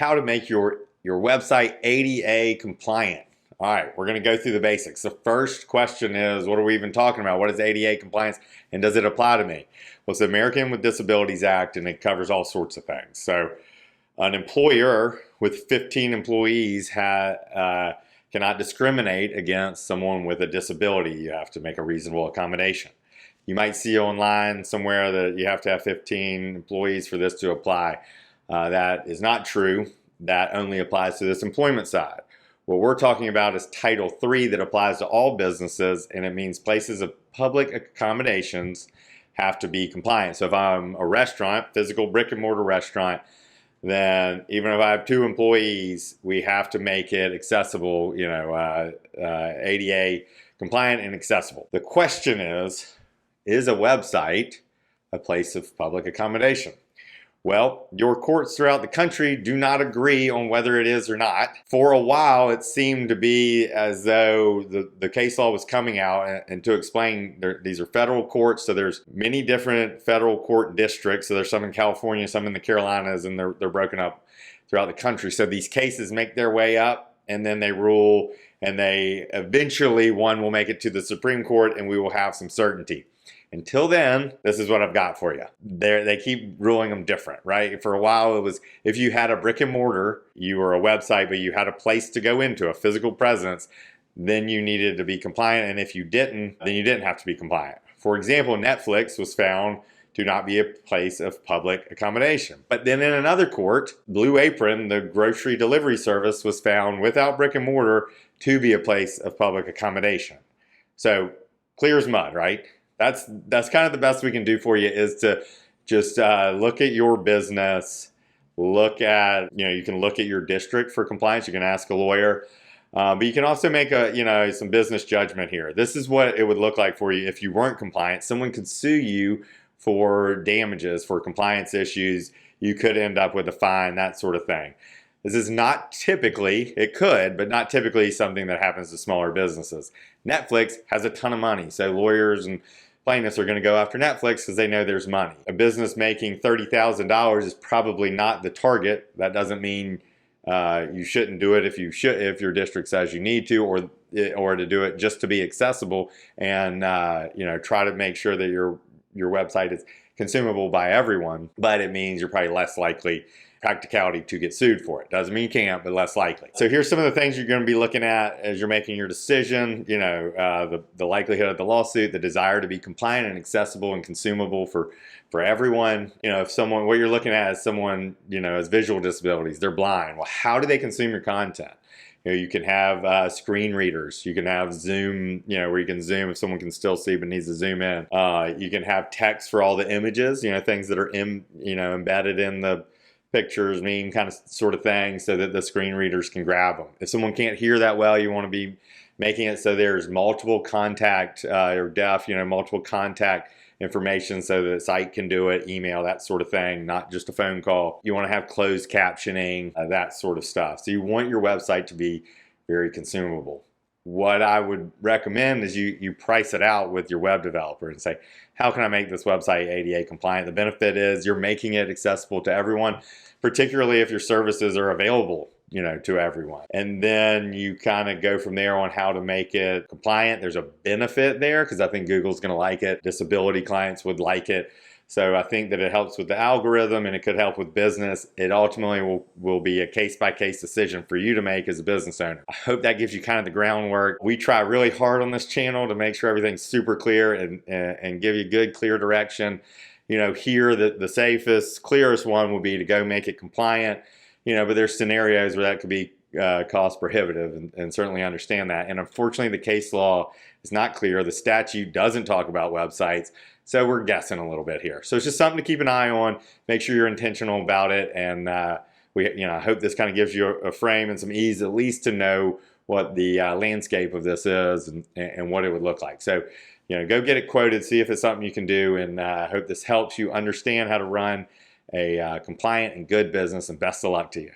how to make your website ADA compliant. All right, we're going to go through the basics. The first question is, what are we even talking about? What is ADA compliance, and does it apply to me? Well, it's the American with Disabilities Act, and it covers all sorts of things. So an employer with 15 employees cannot discriminate against someone with a disability. You have to make a reasonable accommodation. You might see online somewhere that you have to have 15 employees for this to apply. That is not true. That only applies to this employment side. What we're talking about is Title III that applies to all businesses, and it means places of public accommodations have to be compliant. So if I'm a restaurant, physical brick and mortar restaurant, then even if I have 2 employees, we have to make it accessible, ADA compliant and accessible. The question is a website a place of public accommodation? Well, your courts throughout the country do not agree on whether it is or not. For a while, it seemed to be as though the case law was coming out, and to explain, these are federal courts, so there's many different federal court districts. So there's some in California, some in the Carolinas, and they're broken up throughout the country. So these cases make their way up, and then they rule, and they eventually, one will make it to the Supreme Court, and we will have some certainty. Until then, this is what I've got for you. They keep ruling them different, right? For a while, it was if you had a brick and mortar, you were a website, but you had a place to go into, a physical presence, then you needed to be compliant. And if you didn't, then you didn't have to be compliant. For example, Netflix was found to not be a place of public accommodation. But then in another court, Blue Apron, the grocery delivery service, was found without brick and mortar to be a place of public accommodation. So clear as mud, right? That's kind of the best we can do for you, is to just look at your business, look at, you can look at your district for compliance. You can ask a lawyer, but you can also make some business judgment here. This is what it would look like for you if you weren't compliant. Someone could sue you for damages, for compliance issues. You could end up with a fine, that sort of thing. This is not typically, it could, but not typically something that happens to smaller businesses. Netflix has a ton of money, so lawyers and plaintiffs are going to go after Netflix because they know there's money. A business making $30,000 is probably not the target. That doesn't mean you shouldn't do it if your district says you need to, or to do it just to be accessible, and try to make sure that your website is consumable by everyone. But it means you're probably less likely, practicality, to get sued for it. Doesn't mean you can't, but less likely. So here's some of the things you're going to be looking at as you're making your decision. The likelihood of the lawsuit, the desire to be compliant and accessible and consumable for everyone. If what you're looking at is someone, has visual disabilities, they're blind. Well, how do they consume your content? You can have screen readers. You can have Zoom, where you can zoom if someone can still see but needs to zoom in. You can have text for all the images, things that are embedded in the pictures, sort of thing, so that the screen readers can grab them. If someone can't hear that well, you want to be making it so there's multiple contact, or deaf, multiple contact information, so the site can do it, email, that sort of thing, not just a phone call. You want to have closed captioning, that sort of stuff. So you want your website to be very consumable. What I would recommend is you price it out with your web developer and say, how can I make this website ADA compliant? The benefit is you're making it accessible to everyone, particularly if your services are available, to everyone. And then you kind of go from there on how to make it compliant. There's a benefit there because I think Google's going to like it. Disability clients would like it. So I think that it helps with the algorithm, and it could help with business. It ultimately will be a case-by-case decision for you to make as a business owner. I hope that gives you kind of the groundwork. We try really hard on this channel to make sure everything's super clear and give you good, clear direction. Here the safest, clearest one will be to go make it compliant. But there's scenarios where that could be cost prohibitive, and certainly understand that. And unfortunately, the case law is not clear. The statute doesn't talk about websites. So we're guessing a little bit here. So it's just something to keep an eye on. Make sure you're intentional about it. And I hope this kind of gives you a frame and some ease, at least to know what the landscape of this is and what it would look like. So, go get it quoted, see if it's something you can do. And I hope this helps you understand how to run a compliant and good business. And best of luck to you.